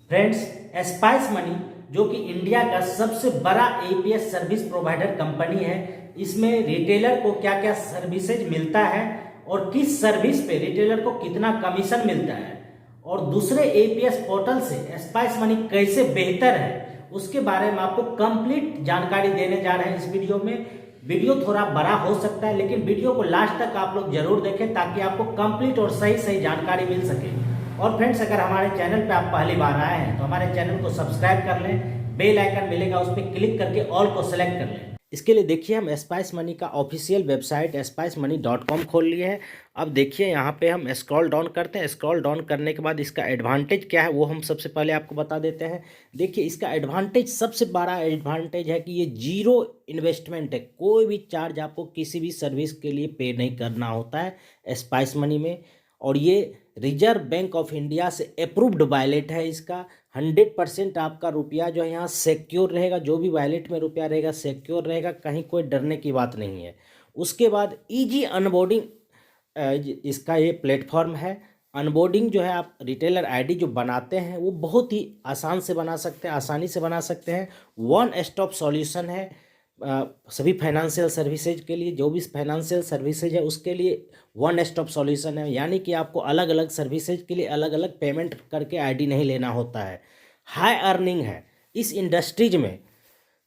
Friends, spice money जो कि India का सबसे बड़ा एपीएस सर्विस प्रोवाइडर कंपनी है, इसमें रिटेलर को क्या क्या सर्विसेज मिलता है और किस सर्विस पे रिटेलर को कितना कमीशन मिलता है और दूसरे एपीएस पोर्टल से स्पाइस मनी कैसे बेहतर है, उसके बारे में आपको कंप्लीट जानकारी देने जा रहे हैं इस वीडियो में। वीडियो थोड़ा बड़ा हो सकता है, लेकिन वीडियो को लास्ट तक आप लोग जरूर देखें ताकि आपको कंप्लीट और सही सही जानकारी मिल सके। और फ्रेंड्स, अगर हमारे चैनल पे आप पहली बार आए हैं तो हमारे चैनल को सब्सक्राइब कर लें, बेल आइकन मिलेगा उस पर क्लिक करके ऑल को सेलेक्ट कर लें। इसके लिए देखिए हम स्पाइस मनी का ऑफिशियल वेबसाइट spicemoney.com खोल लिए है। अब देखिए यहाँ पे हम स्क्रॉल डाउन करते हैं। स्क्रॉल डाउन करने के बाद इसका एडवांटेज क्या है वो हम सबसे पहले आपको बता देते हैं। देखिए इसका एडवांटेज, सबसे बड़ा एडवांटेज है कि ये जीरो इन्वेस्टमेंट है। कोई भी चार्ज आपको किसी भी सर्विस के लिए पे नहीं करना होता है स्पाइस मनी में। और ये रिजर्व बैंक ऑफ इंडिया से अप्रूव्ड वॉलेट है। इसका 100% आपका रुपया जो है यहाँ सिक्योर रहेगा। जो भी वॉलेट में रुपया रहेगा सिक्योर रहेगा, कहीं कोई डरने की बात नहीं है। उसके बाद इजी अनबोर्डिंग इसका ये प्लेटफॉर्म है। अनबोर्डिंग जो है, आप रिटेलर आईडी जो बनाते हैं वो बहुत ही आसान से बना सकते हैं, आसानी से बना सकते हैं। वन स्टॉप सॉल्यूशन है सभी फाइनेंशियल सर्विसेज के लिए। जो भी फाइनेंशियल सर्विसेज है उसके लिए वन स्टॉप सॉल्यूशन है, यानी कि आपको अलग अलग सर्विसेज के लिए अलग अलग पेमेंट करके आईडी नहीं लेना होता है। हाई अर्निंग है इस इंडस्ट्रीज में।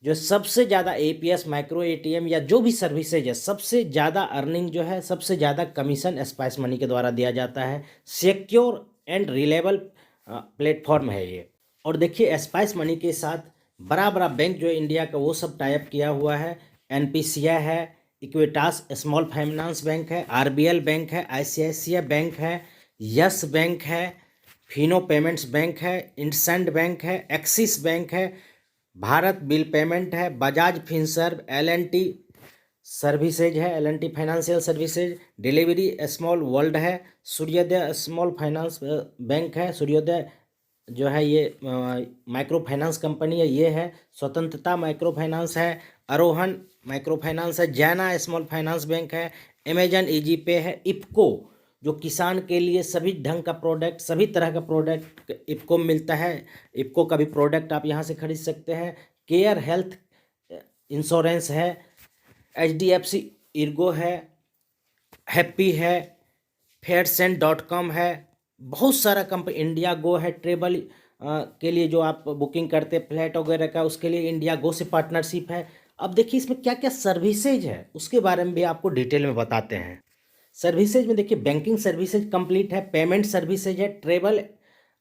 जो सबसे ज़्यादा एपीएस, माइक्रो एटीएम या जो भी सर्विसेज है, सबसे ज़्यादा अर्निंग जो है, सबसे ज़्यादा कमीशन स्पाइस मनी के द्वारा दिया जाता है। सिक्योर एंड रिलायबल प्लेटफॉर्म है ये। और देखिए स्पाइस मनी के साथ बड़ा बड़ा बैंक जो है इंडिया का वो सब टाइप किया हुआ है। एनपीसीआई है, इक्विटास स्मॉल फाइनेंस बैंक है, आरबीएल बैंक है, आईसीआईसीआई बैंक है, यस बैंक है, फिनो पेमेंट्स बैंक है, इंडसइंड बैंक है, एक्सिस बैंक है, भारत बिल पेमेंट है, बजाज फिनसर्व, एल&टी सर्विसेज है, L&T financial services, delivery small world है, सूर्योदय स्मॉल फाइनेंस बैंक है, सूर्योदय जो है ये माइक्रो फाइनेंस कंपनी है, ये है, स्वतंत्रता माइक्रो फाइनेंस है, आरोहण माइक्रो फाइनेंस है, जैना स्मॉल फाइनेंस बैंक है, अमेजन ईजी पे है, इफ्को जो किसान के लिए सभी ढंग का प्रोडक्ट, सभी तरह का प्रोडक्ट इफ्को में मिलता है। इफ्को का भी प्रोडक्ट आप यहाँ से खरीद सकते हैं। केयर हेल्थ इंश्योरेंस है, एचडीएफसी इर्गो है, हैप्पी है, फेयरसेंट.com है, बहुत सारा कंपनी, इंडिया गो है, ट्रेवल के लिए जो आप बुकिंग करते हैं फ्लाइट वगैरह का, उसके लिए इंडिया गो से पार्टनरशिप है। अब देखिए इसमें क्या क्या सर्विसेज है उसके बारे में भी आपको डिटेल में बताते हैं। सर्विसेज में देखिए बैंकिंग सर्विसेज कंप्लीट है, पेमेंट सर्विसेज है, ट्रेवल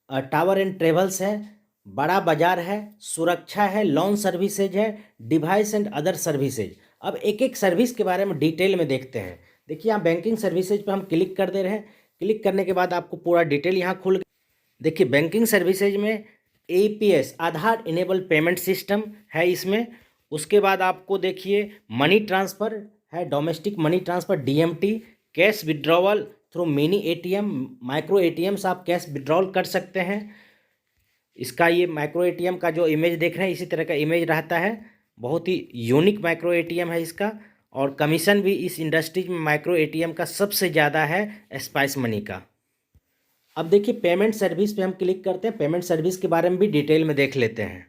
टावर एंड ट्रेवल्स है, बड़ा बाजार है, सुरक्षा है, लोन सर्विसेज है, डिवाइस एंड अदर सर्विसेज। अब एक एक सर्विस के बारे में डिटेल में देखते हैं। देखिए यहाँ बैंकिंग सर्विसेज पे हम क्लिक कर दे रहे हैं। क्लिक करने के बाद आपको पूरा डिटेल यहाँ खुल। देखिए बैंकिंग सर्विसेज में एपीएस, आधार इनेबल पेमेंट सिस्टम है इसमें। उसके बाद आपको देखिए मनी ट्रांसफ़र है, domestic money transfer DMT, cash withdrawal through mini ATM, micro ATM से आप कैश विड्रॉल कर सकते हैं। इसका ये माइक्रो एटीएम का जो इमेज देख रहे हैं इसी तरह का इमेज रहता है। बहुत ही यूनिक माइक्रो एटीएम है इसका। और कमीशन भी इस इंडस्ट्रीज में माइक्रो एटीएम का सबसे ज़्यादा है स्पाइस मनी का। अब देखिए पेमेंट सर्विस पे हम क्लिक करते हैं। पेमेंट सर्विस के बारे में भी डिटेल में देख लेते हैं।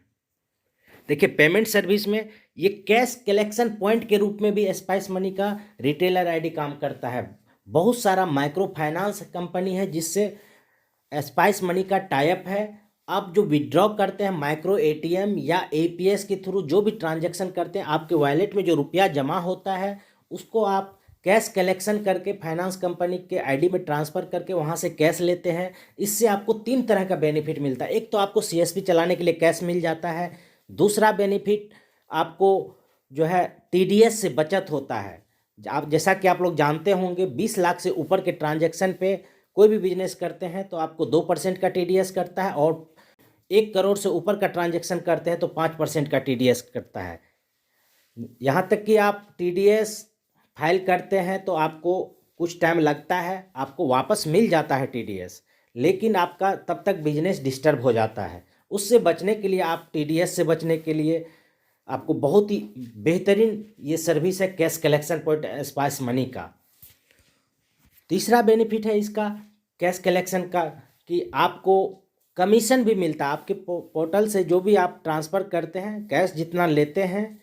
देखिए पेमेंट सर्विस में ये कैश कलेक्शन पॉइंट के रूप में भी स्पाइस मनी का रिटेलर आईडी काम करता है। बहुत सारा माइक्रो फाइनेंस कंपनी है जिससे स्पाइस मनी का टाइप है। आप जो विड्रॉ करते हैं माइक्रो एटीएम या एपीएस के थ्रू, जो भी ट्रांजैक्शन करते हैं, आपके वॉलेट में जो रुपया जमा होता है उसको आप कैश कलेक्शन करके फाइनेंस कंपनी के आईडी में ट्रांसफ़र करके वहाँ से कैश लेते हैं। इससे आपको 3 तरह का बेनिफिट मिलता है। एक तो आपको सीएसपी चलाने के लिए कैश मिल जाता है। दूसरा बेनिफिट आपको जो है टीडीएस से बचत होता है। आप जैसा कि आप लोग जानते होंगे 20 लाख से ऊपर के ट्रांजैक्शन पे कोई भी बिजनेस करते हैं तो आपको 2% का टीडीएस करता है, और 1 करोड़ से ऊपर का ट्रांजैक्शन करते हैं तो 5% का टीडीएस करता है। यहाँ तक कि आप टीडीएस फाइल करते हैं तो आपको कुछ टाइम लगता है, आपको वापस मिल जाता है टीडीएस, लेकिन आपका तब तक बिजनेस डिस्टर्ब हो जाता है। उससे बचने के लिए, आप टीडीएस से बचने के लिए आपको बहुत ही बेहतरीन ये सर्विस है cash collection point spice money का। तीसरा बेनिफिट है इसका कैश कलेक्शन का कि आपको कमीशन भी मिलता है आपके पोर्टल से। जो भी आप ट्रांसफ़र करते हैं, कैश जितना लेते हैं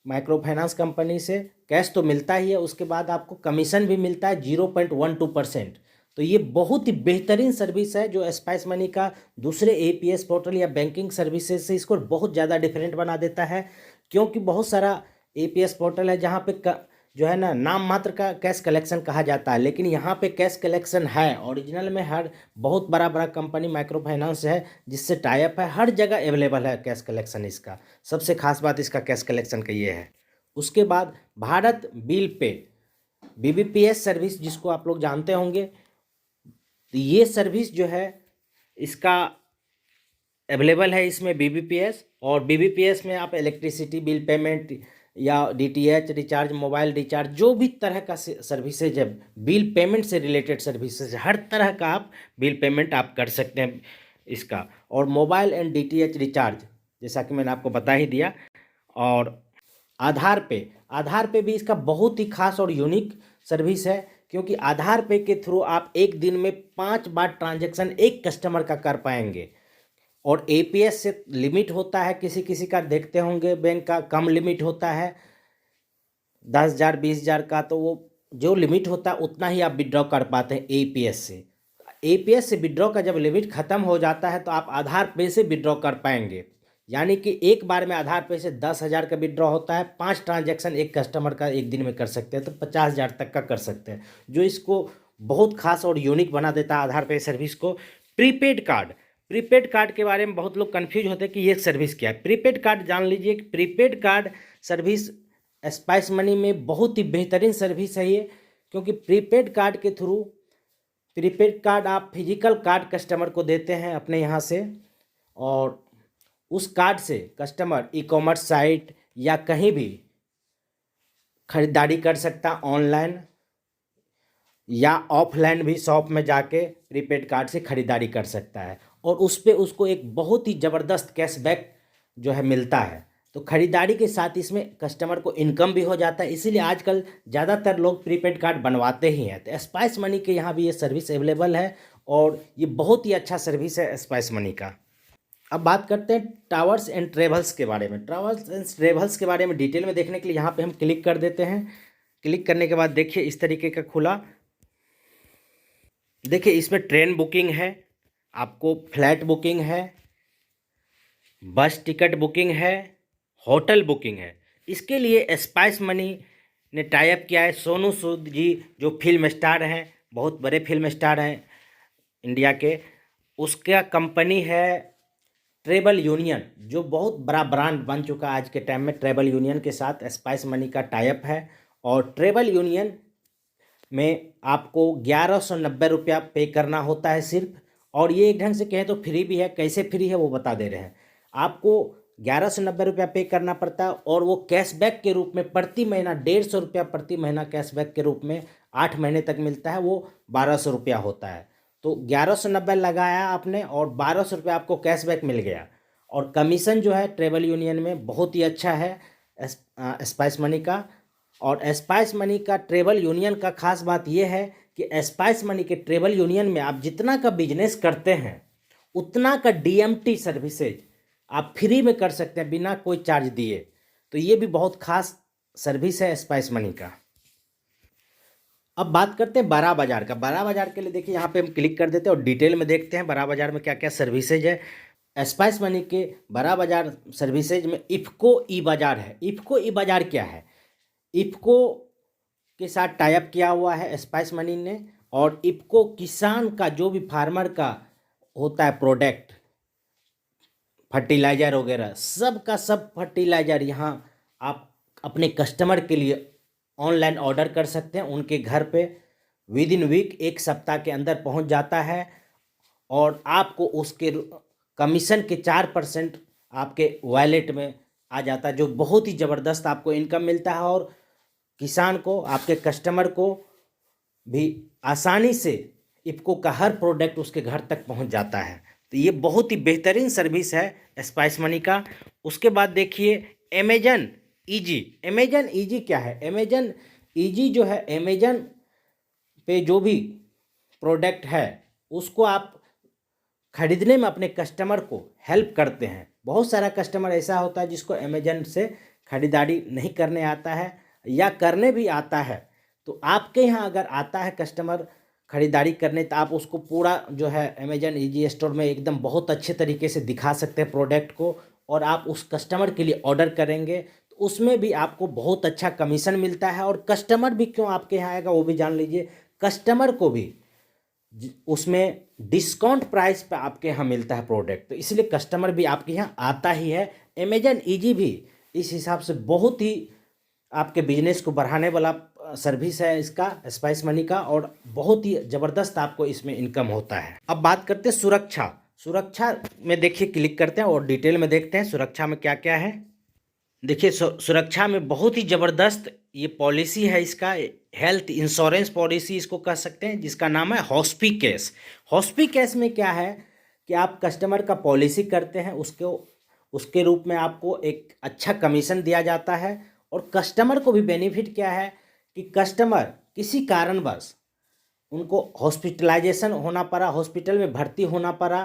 माइक्रो फाइनेंस कंपनी से, कैश तो मिलता ही है, उसके बाद आपको कमीशन भी मिलता है 0.12%। तो ये बहुत ही बेहतरीन सर्विस है जो स्पाइस मनी का दूसरे एपीएस पोर्टल या बैंकिंग सर्विसेज से इसको बहुत ज़्यादा डिफरेंट बना देता है। क्योंकि बहुत सारा एपीएस पोर्टल है जहाँ पे जो है ना नाम मात्र का कैश कलेक्शन कहा जाता है, लेकिन यहाँ पे कैश कलेक्शन है ओरिजिनल में। हर बहुत बड़ा बड़ा कंपनी माइक्रो फाइनेंस है जिससे टाई अप है, हर जगह अवेलेबल है कैश कलेक्शन इसका। सबसे खास बात इसका कैश कलेक्शन का ये है। उसके बाद Bharat bill pay BBPS service, जिसको आप लोग जानते होंगे, तो ये सर्विस जो है इसका अवेलेबल है इसमें बीबीपीएस। और बीबीपीएस में आप इलेक्ट्रिसिटी बिल पेमेंट या डीटीएच रिचार्ज, मोबाइल रिचार्ज, जो भी तरह का सर्विसेज है, बिल पेमेंट से रिलेटेड सर्विसेज, हर तरह का आप बिल पेमेंट आप कर सकते हैं इसका। और मोबाइल एंड डीटीएच रिचार्ज जैसा कि मैंने आपको बता ही दिया। और आधार पे भी इसका बहुत ही खास और यूनिक सर्विस है, क्योंकि आधार पे के थ्रू आप एक दिन में 5 बार ट्रांजैक्शन एक कस्टमर का कर पाएंगे। और एपीएस से लिमिट होता है, किसी किसी का देखते होंगे बैंक का कम लिमिट होता है 10,000 20,000 का, तो वो जो लिमिट होता है उतना ही आप विड्रॉ कर पाते हैं एपीएस से। एपीएस से विड्रॉ का जब लिमिट ख़त्म हो जाता है तो आप आधार पे से विड्रॉ कर पाएंगे। यानी कि एक बार में आधार पे से 10,000 का विड्रॉ होता है, 5 ट्रांजैक्शन एक कस्टमर का एक दिन में कर सकते हैं, तो 50,000 तक का कर सकते हैं, जो इसको बहुत खास और यूनिक बना देता है आधार पे सर्विस को। प्रीपेड कार्ड के बारे में बहुत लोग कंफ्यूज होते हैं कि ये सर्विस क्या है। प्रीपेड कार्ड जान लीजिए कि prepaid card service spice money में बहुत ही बेहतरीन सर्विस है ये। क्योंकि प्रीपेड कार्ड के थ्रू, प्रीपेड कार्ड आप फिजिकल कार्ड कस्टमर को देते हैं अपने यहाँ से, और उस कार्ड से कस्टमर ई कॉमर्स साइट या कहीं भी खरीदारी कर सकता, ऑनलाइन या ऑफलाइन भी शॉप में जाके प्रीपेड कार्ड से खरीदारी कर सकता है। और उस पर उसको एक बहुत ही ज़बरदस्त कैशबैक जो है मिलता है। तो खरीदारी के साथ इसमें कस्टमर को इनकम भी हो जाता है, इसीलिए आजकल ज़्यादातर लोग प्रीपेड कार्ड बनवाते ही हैं। तो स्पाइस मनी के यहाँ भी ये सर्विस अवेलेबल है और ये बहुत ही अच्छा सर्विस है स्पाइस मनी का। अब बात करते हैं ट्रैवल्स एंड ट्रेवल्स के बारे में। ट्रैवल्स एंड ट्रेवल्स के बारे में डिटेल में देखने के लिए यहाँ पे हम क्लिक कर देते हैं। क्लिक करने के बाद देखिए इस तरीके का खुला। देखिए इसमें ट्रेन बुकिंग है, आपको फ्लाइट बुकिंग है, बस टिकट बुकिंग है, होटल बुकिंग है। इसके लिए स्पाइस मनी ने टाई अप किया है सोनू सूद जी, जो फिल्म स्टार हैं, बहुत बड़े फिल्म स्टार हैं इंडिया के। उसका कंपनी है ट्रेवल यूनियन, जो बहुत बड़ा ब्रांड बन चुका है आज के टाइम में। ट्रेवल यूनियन के साथ स्पाइस मनी का टाई अप है और ट्रेवल यूनियन में आपको 1190 रुपया पे करना होता है सिर्फ। और ये एक ढंग से कहें तो फ्री भी है। कैसे फ्री है वो बता दे रहे हैं। आपको 1190 रुपया पे करना पड़ता है और वो कैशबैक के रूप में प्रति महीना 150 रुपया प्रति महीना कैशबैक के रूप में 8 महीने तक मिलता है, वो 1200 रुपया होता है। तो 1190 लगाया आपने और 1200 रुपया आपको कैशबैक मिल गया। और कमीशन जो है ट्रेवल यूनियन में बहुत ही अच्छा है स्पाइस मनी का। और स्पाइस मनी का ट्रेवल यूनियन का खास बात यह है कि स्पाइस मनी के ट्रेवल यूनियन में आप जितना का बिजनेस करते हैं उतना का डीएमटी सर्विसेज आप फ्री में कर सकते हैं बिना कोई चार्ज दिए। तो ये भी बहुत खास सर्विस है स्पाइस मनी का। अब बात करते हैं बड़ा बाजार का। बड़ा बाजार के लिए देखिए यहाँ पे हम क्लिक कर देते हैं और डिटेल में देखते हैं बड़ा बाजार में क्या क्या सर्विसेज है। स्पाइस मनी के बड़ा बाजार सर्विसेज में इफ़को ई बाजार है। इफ़को ई बाजार क्या है? इफ़को के साथ टाई अप किया हुआ है स्पाइस मनी ने। और इफ़को किसान का जो भी फार्मर का होता है प्रोडक्ट, फर्टिलाइज़र वगैरह, सब का सब फर्टिलाइज़र यहाँ आप अपने कस्टमर के लिए ऑनलाइन ऑर्डर कर सकते हैं। उनके घर पे विद इन वीक, एक सप्ताह के अंदर पहुंच जाता है और आपको उसके कमीशन के 4% आपके वॉलेट में आ जाता है, जो बहुत ही ज़बरदस्त आपको इनकम मिलता है। और किसान को, आपके कस्टमर को भी आसानी से इफ़को का हर प्रोडक्ट उसके घर तक पहुंच जाता है। तो ये बहुत ही बेहतरीन सर्विस है स्पाइस मनी का। उसके बाद देखिए अमेजन ईजी। अमेजन ईजी क्या है? अमेजन ईजी जो है, अमेजन पे जो भी प्रोडक्ट है उसको आप खरीदने में अपने कस्टमर को हेल्प करते हैं। बहुत सारा कस्टमर ऐसा होता है जिसको अमेजन से खरीदारी नहीं करने आता है या करने भी आता है, तो आपके यहाँ अगर आता है कस्टमर खरीदारी करने, तो आप उसको पूरा जो है अमेजन ईजी स्टोर में एकदम बहुत अच्छे तरीके से दिखा सकते हैं प्रोडक्ट को, और आप उस कस्टमर के लिए ऑर्डर करेंगे तो उसमें भी आपको बहुत अच्छा कमीशन मिलता है। और कस्टमर भी क्यों आपके यहाँ आएगा वो भी जान लीजिए, कस्टमर को भी उसमें डिस्काउंट प्राइस पे आपके यहाँ मिलता है प्रोडक्ट, तो इसलिए कस्टमर भी आपके यहाँ आता ही है। अमेजन ईजी भी इस हिसाब से बहुत ही आपके बिजनेस को बढ़ाने वाला सर्विस है इसका, स्पाइस मनी का, और बहुत ही ज़बरदस्त आपको इसमें इनकम होता है। अब बात करते हैं सुरक्षा। सुरक्षा में देखिए, क्लिक करते हैं और डिटेल में देखते हैं सुरक्षा में क्या क्या है। देखिए सुरक्षा में बहुत ही ज़बरदस्त ये पॉलिसी है इसका, हेल्थ इंश्योरेंस पॉलिसी इसको कह सकते हैं, जिसका नाम है हॉस्पिकेस। हॉस्पिकेस में क्या है कि आप कस्टमर का पॉलिसी करते हैं, उसके रूप में आपको एक अच्छा कमीशन दिया जाता है। और कस्टमर को भी बेनिफिट क्या है कि कस्टमर किसी कारणवश उनको हॉस्पिटलाइजेशन होना पड़ा, हॉस्पिटल में भर्ती होना पड़ा,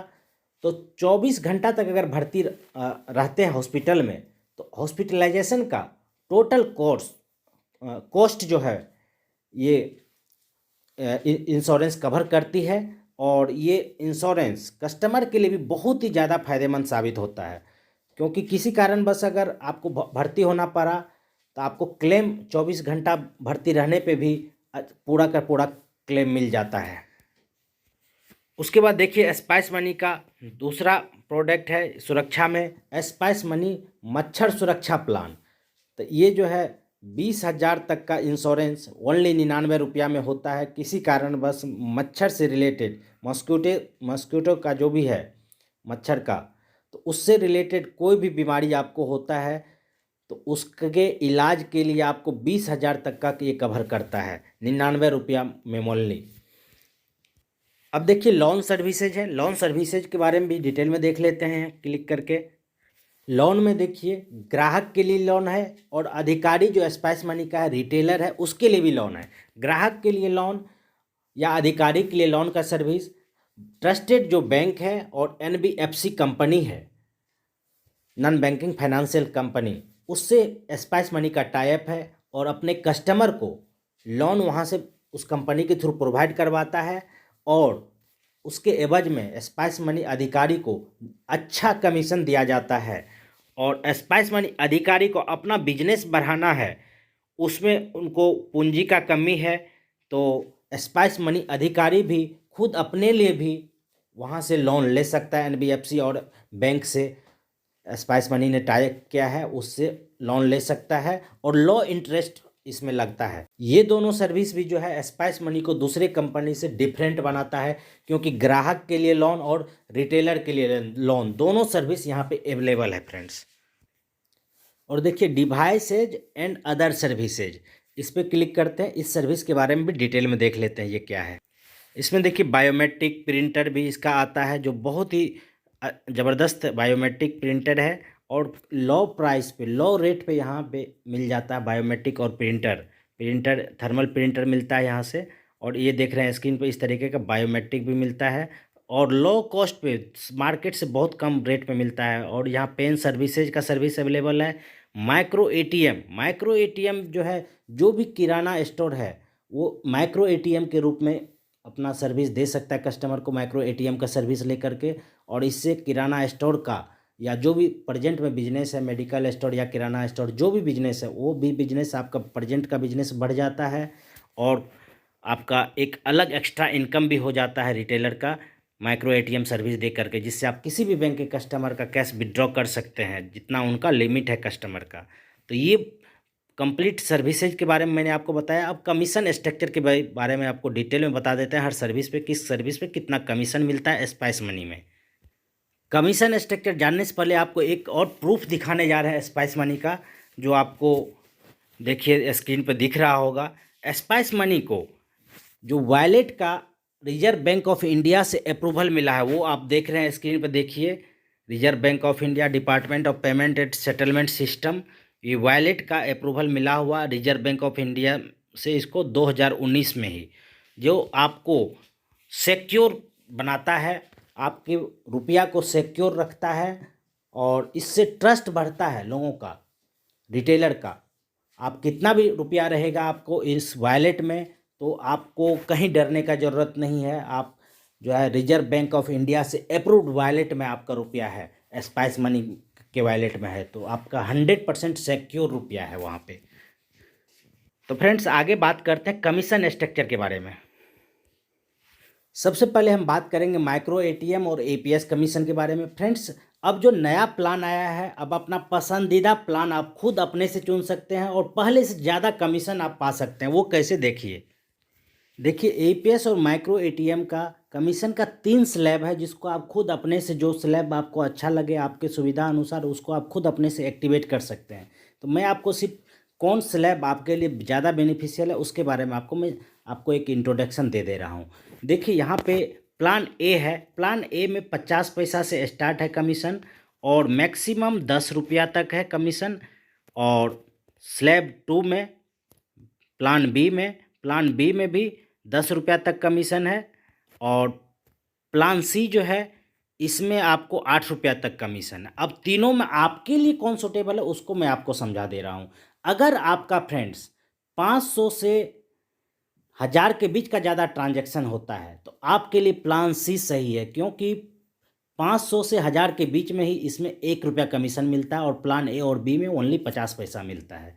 तो 24 घंटा तक अगर भर्ती रहते हैं हॉस्पिटल में, तो हॉस्पिटलाइजेशन का टोटल कॉस्ट जो है ये इंश्योरेंस कवर करती है। और ये इंश्योरेंस कस्टमर के लिए भी बहुत ही ज़्यादा फायदेमंद साबित होता है, क्योंकि किसी कारणवश अगर आपको भर्ती होना पड़ा तो आपको क्लेम 24 घंटा भर्ती रहने पे भी पूरा का पूरा क्लेम मिल जाता है। उसके बाद देखिए स्पाइस मनी का दूसरा प्रोडक्ट है सुरक्षा में, स्पाइस मनी मच्छर सुरक्षा प्लान। तो ये जो है 20,000 तक का इंश्योरेंस ओनली 99 रुपया में होता है। किसी कारणवश मच्छर से रिलेटेड मस्क्यूटो का जो भी है मच्छर का, तो उससे रिलेटेड कोई भी बीमारी आपको होता है तो उसके इलाज के लिए आपको 20,000 तक का ये कवर करता है 99 रुपया में ओनली। अब देखिए लोन सर्विसेज है, लोन सर्विसेज के बारे में भी डिटेल में देख लेते हैं क्लिक करके। लोन में देखिए ग्राहक के लिए लोन है, और अधिकारी जो स्पाइस मनी का है रिटेलर है उसके लिए भी लोन है। ग्राहक के लिए लोन या अधिकारी के लिए लोन का सर्विस ट्रस्टेड जो बैंक है और एनबीएफसी कंपनी है, नॉन बैंकिंग फाइनेंशियल कंपनी, उससे स्पाइस मनी का टाइप है और अपने कस्टमर को लोन वहाँ से उस कंपनी के थ्रू प्रोवाइड करवाता है। और उसके एवज में स्पाइस मनी अधिकारी को अच्छा कमीशन दिया जाता है। और स्पाइस मनी अधिकारी को अपना बिजनेस बढ़ाना है, उसमें उनको पूंजी का कमी है, तो स्पाइस मनी अधिकारी भी खुद अपने लिए भी वहाँ से लोन ले सकता है। एनबीएफसी और बैंक से स्पाइस मनी ने टाई किया है, उससे लोन ले सकता है और लो इंटरेस्ट इसमें लगता है। ये दोनों सर्विस भी जो है स्पाइस मनी को दूसरे कंपनी से डिफरेंट बनाता है, क्योंकि ग्राहक के लिए लोन और रिटेलर के लिए लोन दोनों सर्विस यहाँ पे अवेलेबल है फ्रेंड्स। और देखिए डिवाइसेज एंड अदर सर्विसेज, इस पर क्लिक करते हैं। इस सर्विस के बारे में भी डिटेल में देख लेते हैं ये क्या है। इसमें देखिए बायोमेट्रिक प्रिंटर भी इसका आता है, जो बहुत ही ज़बरदस्त बायोमेट्रिक प्रिंटर है और लो प्राइस पे, लो रेट पे यहाँ पे मिल जाता है बायोमेट्रिक और प्रिंटर थर्मल प्रिंटर मिलता है यहाँ से। और ये देख रहे हैं स्क्रीन पे, इस तरीके का बायोमेट्रिक भी मिलता है और लो कॉस्ट पे, मार्केट से बहुत कम रेट पे मिलता है। और यहाँ पेन सर्विसेज का सर्विस अवेलेबल है। माइक्रो एटीएम जो है, जो भी किराना स्टोर है वो माइक्रो एटीएम के रूप में अपना सर्विस दे सकता है कस्टमर को, माइक्रो एटीएम का सर्विस लेकर के। और इससे किराना स्टोर का या जो भी प्रेजेंट में बिजनेस है, मेडिकल स्टोर या किराना स्टोर, जो भी बिजनेस है वो भी बिजनेस आपका प्रेजेंट का बिजनेस बढ़ जाता है और आपका एक अलग एक्स्ट्रा इनकम भी हो जाता है रिटेलर का माइक्रो एटीएम सर्विस दे करके, जिससे आप किसी भी बैंक के कस्टमर का कैश विड्रॉ कर सकते हैं जितना उनका लिमिट है कस्टमर का। तो ये कंप्लीट सर्विसेज के बारे में मैंने आपको बताया। अब कमीशन स्ट्रक्चर के बारे में आपको डिटेल में बता देते हैं, हर सर्विस पे किस सर्विस पे कितना कमीशन मिलता है स्पाइस मनी में। कमीशन स्ट्रक्चर जानने से पहले आपको एक और प्रूफ दिखाने जा रहे हैं स्पाइस मनी का, जो आपको देखिए स्क्रीन पर दिख रहा होगा। स्पाइस मनी को जो वॉलेट का रिजर्व बैंक ऑफ इंडिया से अप्रूवल मिला है, वो आप देख रहे हैं स्क्रीन पर, देखिए reserve bank of India, department of payment and settlement system, ये वॉलेट का अप्रूवल मिला हुआ रिजर्व बैंक ऑफ इंडिया से इसको 2019 में ही, जो आपको सिक्योर बनाता है आपके रुपया को सिक्योर रखता है और इससे ट्रस्ट बढ़ता है लोगों का, रिटेलर का। आप कितना भी रुपया रहेगा आपको इस वॉलेट में, तो आपको कहीं डरने का ज़रूरत नहीं है। आप जो है रिजर्व बैंक ऑफ इंडिया से अप्रूव्ड वॉलेट में आपका रुपया है, स्पाइस मनी के वॉलेट में है, तो आपका 100% सिक्योर रुपया है वहाँ पे। तो फ्रेंड्स आगे बात करते हैं कमीशन स्ट्रक्चर के बारे में। सबसे पहले हम बात करेंगे माइक्रो एटीएम और एपीएस कमीशन के बारे में। फ्रेंड्स अब जो नया प्लान आया है, अब अपना पसंदीदा प्लान आप खुद अपने से चुन सकते हैं और पहले से ज़्यादा कमीशन आप पा सकते हैं। वो कैसे, देखिए एपीएस और माइक्रो एटीएम का कमीशन का 3 स्लैब है, जिसको आप खुद अपने से, जो स्लैब आपको अच्छा लगे आपके सुविधा अनुसार, उसको आप खुद अपने से एक्टिवेट कर सकते हैं। तो मैं आपको सिर्फ कौन स्लैब आपके लिए ज़्यादा बेनिफिशियल है उसके बारे में मैं आपको एक इंट्रोडक्शन दे रहा हूँ। देखिए यहाँ पे प्लान ए है। प्लान ए में 50 पैसा से स्टार्ट है कमीशन और मैक्सिमम 10 रुपया तक है कमीशन। और स्लैब 2 में, प्लान बी में भी 10 रुपया तक कमीशन है। और प्लान सी जो है इसमें आपको 8 रुपया तक कमीशन है। अब तीनों में आपके लिए कौन सूटेबल है उसको मैं आपको समझा दे रहा हूँ। अगर आपका फ्रेंड्स 500 से 1000 के बीच का ज़्यादा ट्रांजैक्शन होता है तो आपके लिए प्लान सी सही है, क्योंकि 500 से 1000 के बीच में ही इसमें 1 रुपया कमीशन मिलता है और प्लान ए और बी में ओनली 50 पैसा मिलता है।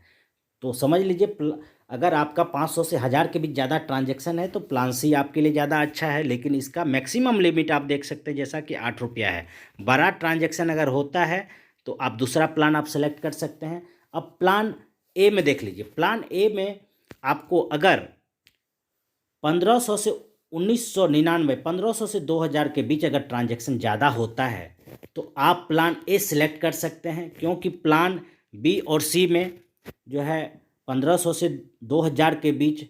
तो समझ लीजिए अगर आपका 500 से 1000 के बीच ज़्यादा ट्रांजैक्शन है तो प्लान सी आपके लिए ज़्यादा अच्छा है, लेकिन इसका मैक्सिमम लिमिट आप देख सकते हैं जैसा कि 8 रुपया है। बड़ा ट्रांजैक्शन अगर होता है तो आप दूसरा प्लान आप सेलेक्ट कर सकते हैं। अब प्लान ए में देख लीजिए। प्लान ए में आपको अगर 1500 से 1999, 1500 से 2000 के बीच अगर ट्रांजैक्शन ज़्यादा होता है तो आप प्लान ए सिलेक्ट कर सकते हैं, क्योंकि प्लान बी और सी में जो है 1500 से 2000 के बीच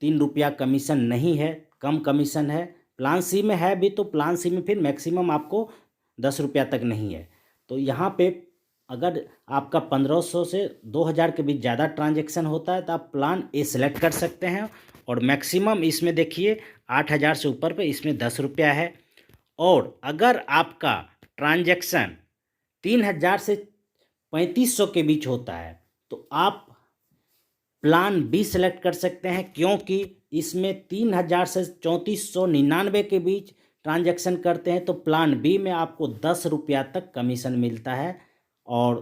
3 रुपया कमीशन नहीं है, कम कमीशन है। प्लान सी में है भी, तो प्लान सी में फिर मैक्सिमम आपको 10 रुपया तक नहीं है। तो यहाँ पे अगर आपका 1500 से 2000 के बीच ज़्यादा ट्रांजैक्शन होता है तो आप प्लान ए सिलेक्ट कर सकते हैं। और मैक्सिमम इसमें देखिए 8000 से ऊपर पे इसमें 10 रुपया है। और अगर आपका ट्रांजैक्शन 3000 से 3500 के बीच होता है तो आप प्लान बी सेलेक्ट कर सकते हैं, क्योंकि इसमें 3000 से 3499 के बीच ट्रांजैक्शन करते हैं तो प्लान बी में आपको 10 रुपया तक कमीशन मिलता है। और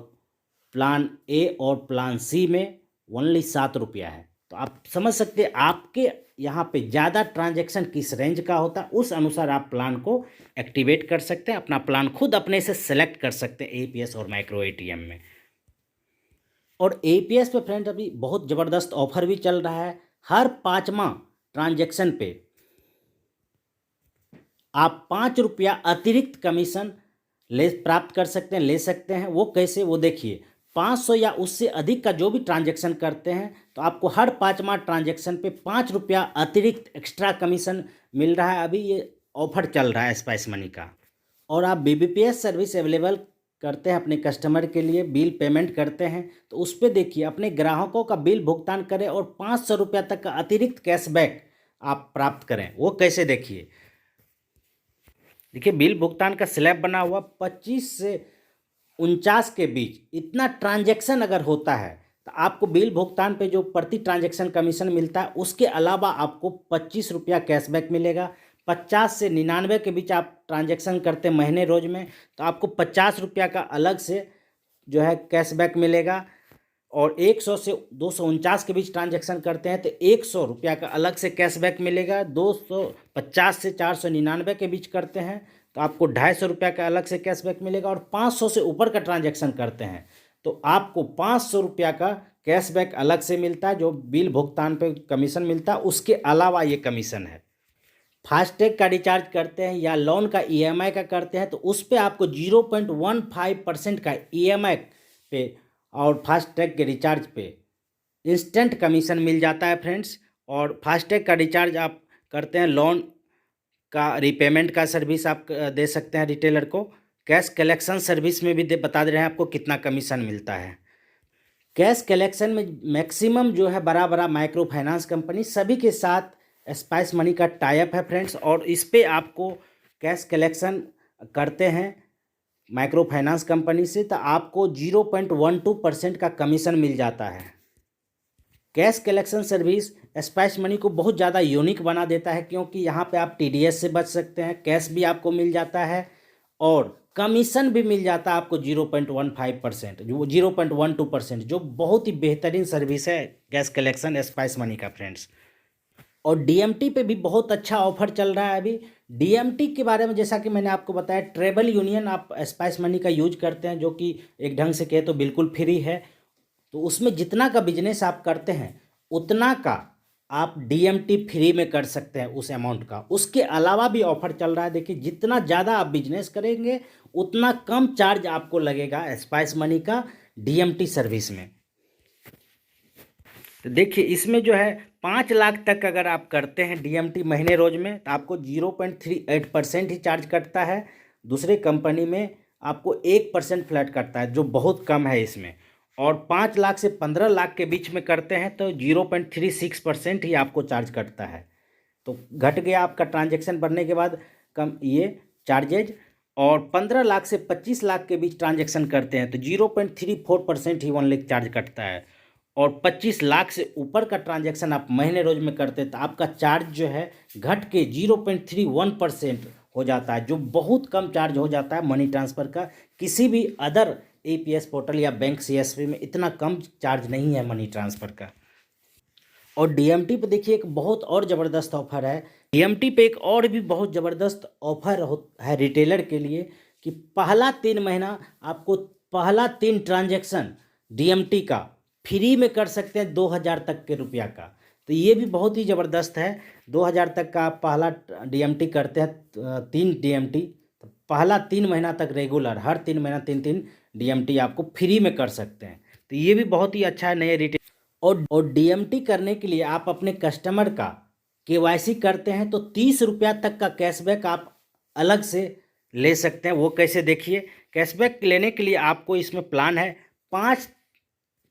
प्लान ए और प्लान सी में ओनली 7 रुपया है। तो आप समझ सकते हैं आपके यहाँ पे ज़्यादा ट्रांजैक्शन किस रेंज का होता है, उस अनुसार आप प्लान को एक्टिवेट कर सकते हैं, अपना प्लान खुद अपने से सेलेक्ट कर सकते हैं एपीएस और माइक्रो एटीएम में। और एपीएस पे फ्रेंड अभी बहुत ज़बरदस्त ऑफर भी चल रहा है। हर 5वां ट्रांजैक्शन पे आप 5 रुपया अतिरिक्त कमीशन प्राप्त कर सकते हैं, ले सकते हैं। वो कैसे, वो देखिए 500 या उससे अधिक का जो भी ट्रांजैक्शन करते हैं तो आपको हर 5वां ट्रांजैक्शन पे 5 रुपया अतिरिक्त एक्स्ट्रा कमीशन मिल रहा है। अभी ये ऑफर चल रहा है स्पाइस मनी का। और आप बीबीपीएस सर्विस अवेलेबल करते हैं अपने कस्टमर के लिए, बिल पेमेंट करते हैं तो उस पर देखिए अपने ग्राहकों का बिल भुगतान करें और 500 रुपया तक का अतिरिक्त कैशबैक आप प्राप्त करें। वो कैसे, देखिए बिल भुगतान का स्लैब बना हुआ 25 से 49 के बीच इतना ट्रांजैक्शन अगर होता है तो आपको बिल भुगतान पे जो प्रति ट्रांजैक्शन कमीशन मिलता है उसके अलावा आपको 25 रुपया कैशबैक मिलेगा। 50 से 99 के बीच आप ट्रांजैक्शन करते हैं महीने रोज में तो आपको 50 रुपया का अलग से जो है कैशबैक मिलेगा। और 100 से 249 के बीच ट्रांजैक्शन करते हैं तो 100 रुपया का अलग से कैशबैक मिलेगा। 250 से 499 के बीच करते हैं तो आपको 250 रुपया का अलग से कैशबैक मिलेगा। और 500 से ऊपर का ट्रांजैक्शन करते हैं तो आपको 500 रुपया का कैशबैक अलग से मिलता है, जो बिल भुगतान पे कमीशन मिलता है उसके अलावा ये कमीशन है। फास्टैग का रिचार्ज करते हैं या लोन का ईएमआई का करते हैं तो उस पर आपको 0.15% का ईएमआई पे और फास्टैग के रिचार्ज पे इंस्टेंट कमीशन मिल जाता है फ्रेंड्स। और फास्टैग का रिचार्ज आप करते हैं, लोन का रीपेमेंट का सर्विस आप दे सकते हैं रिटेलर को। कैश कलेक्शन सर्विस में भी बता दे रहे हैं आपको कितना कमीशन मिलता है। कैश कलेक्शन में मैक्सिमम जो है बड़ा बड़ा माइक्रो फाइनेंस कंपनी सभी के साथ स्पाइस मनी का टाई अप है फ्रेंड्स। और इस पर आपको कैश कलेक्शन करते हैं माइक्रो फाइनेंस कंपनी से तो आपको 0.12% का कमीशन मिल जाता है। Cash collection service spice money को बहुत ज़्यादा यूनिक बना देता है, क्योंकि यहाँ पे आप टीडीएस से बच सकते हैं, कैश भी आपको मिल जाता है और कमीशन भी मिल जाता है आपको 0.15%, जो 0.12%, जो बहुत ही बेहतरीन सर्विस है कैश कलेक्शन स्पाइस मनी का फ्रेंड्स। और डीएमटी पे भी बहुत अच्छा ऑफर चल रहा है अभी। डीएमटी के बारे में जैसा कि मैंने आपको बताया, ट्रेवल यूनियन आप स्पाइस मनी का यूज करते हैं, जो कि एक ढंग से कहे तो बिल्कुल फ्री है। तो उसमें जितना का बिजनेस आप करते हैं उतना का आप डीएमटी फ्री में कर सकते हैं उस अमाउंट का। उसके अलावा भी ऑफर चल रहा है, देखिए जितना ज़्यादा आप बिजनेस करेंगे उतना कम चार्ज आपको लगेगा स्पाइस मनी का डीएमटी सर्विस में। तो देखिए इसमें जो है 5 लाख तक अगर आप करते हैं डीएमटी महीने रोज में तो आपको 0.38% ही चार्ज कटता है। दूसरे कंपनी में आपको 1% फ्लैट कटता है, जो बहुत कम है इसमें। और 5 लाख से 15 लाख के बीच में करते हैं तो 0.36% ही आपको चार्ज कटता है। तो घट गया आपका ट्रांजैक्शन बढ़ने के बाद कम ये चार्जेज। और 15 लाख से 25 लाख के बीच ट्रांजैक्शन करते हैं तो 0.34% ही ओनली चार्ज कटता है। और 25 लाख से ऊपर का ट्रांजैक्शन आप महीने रोज में करते हैं तो आपका चार्ज जो है घट के 0.31% हो जाता है, जो बहुत कम चार्ज हो जाता है मनी ट्रांसफ़र का। किसी भी अदर एपीएस पोर्टल या बैंक सीएसपी में इतना कम चार्ज नहीं है मनी ट्रांसफ़र का। और डीएमटी पे देखिए एक बहुत और ज़बरदस्त ऑफर है। डीएमटी पे एक और भी बहुत ज़बरदस्त ऑफर है रिटेलर के लिए कि पहला 3 महीना आपको पहला 3 ट्रांजैक्शन डीएमटी का फ्री में कर सकते हैं 2000 तक के रुपया का। तो ये भी बहुत ही ज़बरदस्त है। 2000 तक का आप पहला डीएमटी करते हैं 3 डीएमटी, तो पहला 3 महीना तक रेगुलर हर 3 महीना 3-3 डीएमटी आपको फ्री में कर सकते हैं। तो ये भी बहुत ही अच्छा है नए रिटेल। और डीएमटी करने के लिए आप अपने कस्टमर का केवाईसी करते हैं तो 30 रुपया तक का कैशबैक आप अलग से ले सकते हैं। वो कैसे, देखिए कैशबैक लेने के लिए आपको इसमें प्लान है 5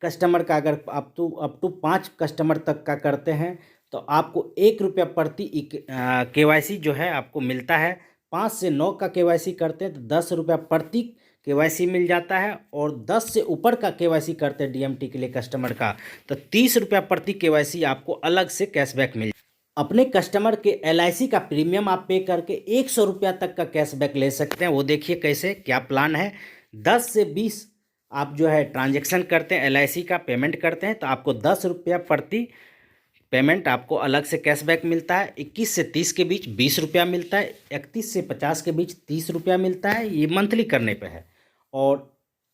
कस्टमर का, अगर अप टू 5 कस्टमर तक का करते हैं तो आपको 1 रुपया प्रति केवाईसी जो है आपको मिलता है। 5 से 9 का केवाईसी करते हैं तो 10 रुपया प्रति केवाईसी मिल जाता है। और 10 से ऊपर का केवाईसी करते हैं डीएमटी के लिए कस्टमर का तो 30 रुपया प्रति केवाईसी आपको अलग से कैशबैक मिल। अपने कस्टमर के एलआईसी का प्रीमियम आप पे करके 100 रुपया तक का कैशबैक ले सकते हैं। वो देखिए कैसे, क्या प्लान है। 10 से 20 आप जो है ट्रांजैक्शन करते हैं, एलआईसी का पेमेंट करते हैं तो आपको 10 रुपया प्रति पेमेंट आपको अलग से कैशबैक मिलता है। 21 से 30 के बीच 20 रुपया मिलता है। 31 से 50 के बीच 30 रुपया मिलता है, ये मंथली करने पे है। और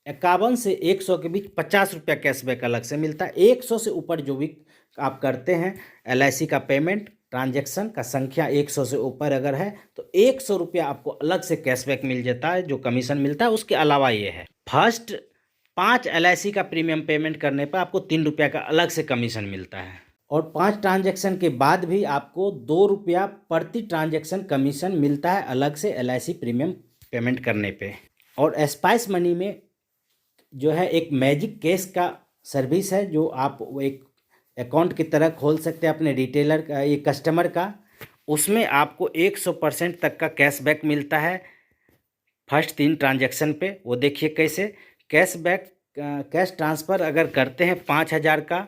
51 से 100 के बीच 50 रुपया कैशबैक अलग से मिलता है। 100 से ऊपर जो भी आप करते हैं एलआईसी का पेमेंट, ट्रांजैक्शन का संख्या 100 से ऊपर अगर है तो 100 रुपया आपको अलग से कैशबैक मिल जाता है, जो कमीशन मिलता है। उसके अलावा ये है फर्स्ट 5 एलआईसी का प्रीमियम पेमेंट करने पर आपको 3 रुपया का अलग से कमीशन मिलता है। और 5 ट्रांजैक्शन के बाद भी आपको 2 रुपया प्रति ट्रांजैक्शन कमीशन मिलता है अलग से एलआईसी प्रीमियम पेमेंट करने पे। और स्पाइस मनी में जो है एक मैजिक कैश का सर्विस है, जो आप एक अकाउंट की तरह खोल सकते हैं अपने रिटेलर का, ये कस्टमर का। उसमें आपको 100% तक का कैशबैक मिलता है फर्स्ट 3 ट्रांजैक्शन पे। वो देखिए कैसे, कैशबैक कैश ट्रांसफ़र अगर करते हैं 5000 का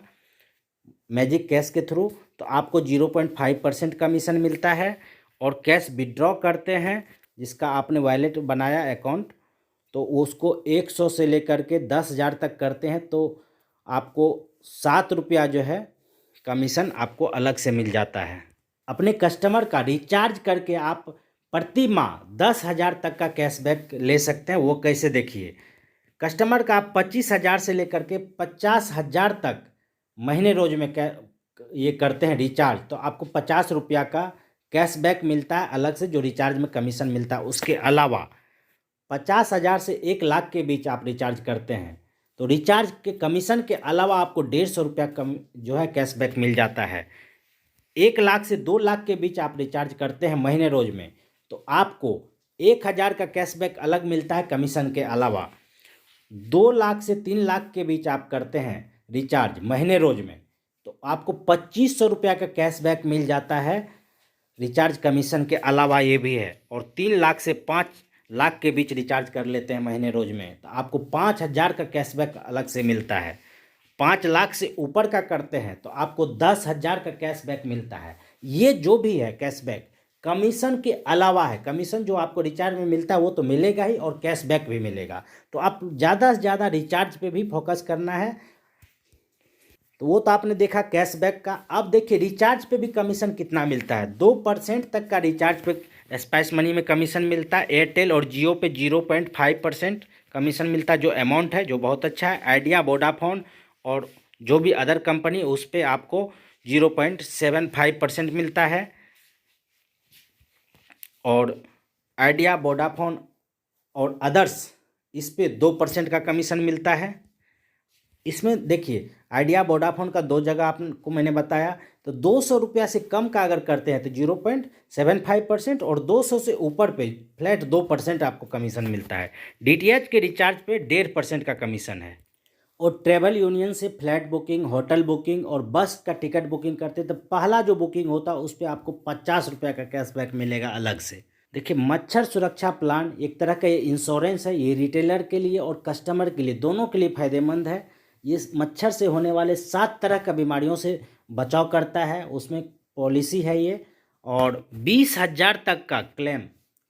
मैजिक कैश के थ्रू तो आपको 0.5% कमीशन मिलता है। और कैश विड्रॉ करते हैं जिसका आपने वॉलेट बनाया अकाउंट, तो उसको 100 से लेकर के 10,000 तक करते हैं तो आपको 7 रुपया जो है कमीशन आपको अलग से मिल जाता है। अपने कस्टमर का रिचार्ज करके आप प्रति माह 10,000 तक का कैशबैक ले सकते हैं। वो कैसे, देखिए कस्टमर का आप 25,000 से लेकर के 50,000 तक महीने रोज में ये करते हैं रिचार्ज तो आपको 50 रुपया का कैशबैक मिलता है अलग से, जो रिचार्ज में कमीशन मिलता है। उसके अलावा 50,000 से 1 लाख के बीच आप रिचार्ज करते हैं तो रिचार्ज के कमीशन के अलावा आपको 150 रुपया कम जो है कैशबैक मिल जाता है। 1 लाख से 2 लाख के बीच आप रिचार्ज करते हैं महीने रोज में तो आपको 1,000 का कैशबैक अलग मिलता है कमीशन के अलावा। 2 लाख से 3 लाख के बीच आप करते हैं रिचार्ज महीने रोज में तो आपको 2500 रुपया का कैशबैक मिल जाता है रिचार्ज कमीशन के अलावा ये भी है। और 3 लाख से 5 लाख के बीच रिचार्ज कर लेते हैं महीने रोज में तो आपको 5,000 का कैशबैक अलग से मिलता है। 5 लाख से ऊपर का करते हैं तो आपको 10,000 का कैशबैक मिलता है। ये जो भी है कैशबैक कमीशन के अलावा है। कमीशन जो आपको रिचार्ज में मिलता है वो तो मिलेगा ही और कैशबैक भी मिलेगा। तो आप ज़्यादा से ज़्यादा रिचार्ज पे भी फोकस करना है। तो वो तो आपने देखा कैशबैक का। अब देखिए रिचार्ज पे भी कमीशन कितना मिलता है। 2% तक का रिचार्ज पे स्पाइस मनी में कमीशन मिलता है। एयरटेल और जियो पे 0.5% कमीशन मिलता है, जो अमाउंट है जो बहुत अच्छा है। आइडिया, वोडाफोन और जो भी अदर कंपनी उस पर आपको 0.75% मिलता है। और आइडिया, वोडाफोन और अदर्स इस पे 2% का कमीशन मिलता है। इसमें देखिए आइडिया, वोडाफोन का 2 जगह आपको मैंने बताया। तो 200 रुपया से कम का अगर करते हैं तो 0.75% और 200 से ऊपर पे फ्लैट 2% आपको कमीशन मिलता है। डीटीएच के रिचार्ज पे 1.5% का कमीशन है। और ट्रेवल यूनियन से फ्लैट बुकिंग, होटल बुकिंग और बस का टिकट बुकिंग करते तो पहला जो बुकिंग होता है उस पर आपको 50 रुपये का कैशबैक मिलेगा अलग से। देखिए मच्छर सुरक्षा प्लान एक तरह का ये इंश्योरेंस है। ये रिटेलर के लिए और कस्टमर के लिए दोनों के लिए फ़ायदेमंद है। ये मच्छर से होने वाले 7 तरह का बीमारियों से बचाव करता है, उसमें पॉलिसी है ये। और 20,000 तक का क्लेम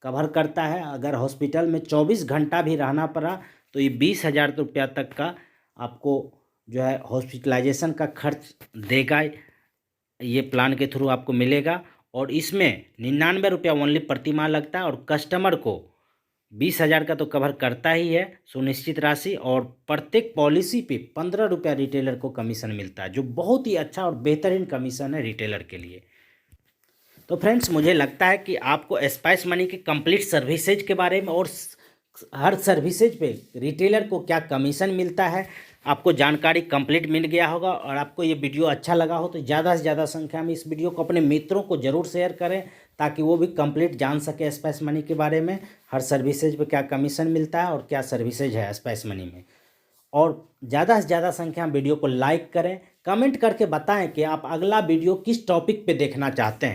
कवर करता है। अगर हॉस्पिटल में 24 घंटा भी रहना पड़ा तो ये 20,000 रुपया तक का आपको जो है हॉस्पिटलाइजेशन का खर्च देगा। ये प्लान के थ्रू आपको मिलेगा। और इसमें 99 रुपया ओनली प्रति माह लगता है। और कस्टमर को 20,000 का तो कवर करता ही है सुनिश्चित राशि। और प्रत्येक पॉलिसी पे 15 रुपया रिटेलर को कमीशन मिलता है, जो बहुत ही अच्छा और बेहतरीन कमीशन है रिटेलर के लिए। तो फ्रेंड्स मुझे लगता है कि आपको स्पाइस मनी के कंप्लीट सर्विसेज के बारे में और हर सर्विसेज पे रिटेलर को क्या कमीशन मिलता है आपको जानकारी कंप्लीट मिल गया होगा। और आपको ये वीडियो अच्छा लगा हो तो ज़्यादा से ज़्यादा संख्या में इस वीडियो को अपने मित्रों को ज़रूर शेयर करें, ताकि वो भी कंप्लीट जान सके स्पाइस मनी के बारे में, हर सर्विसेज पे क्या कमीशन मिलता है और क्या सर्विसेज है स्पाइस मनी में। और ज़्यादा से ज़्यादा संख्या में वीडियो को लाइक करें, कमेंट करके बताएं कि आप अगला वीडियो किस टॉपिक पे देखना चाहते हैं।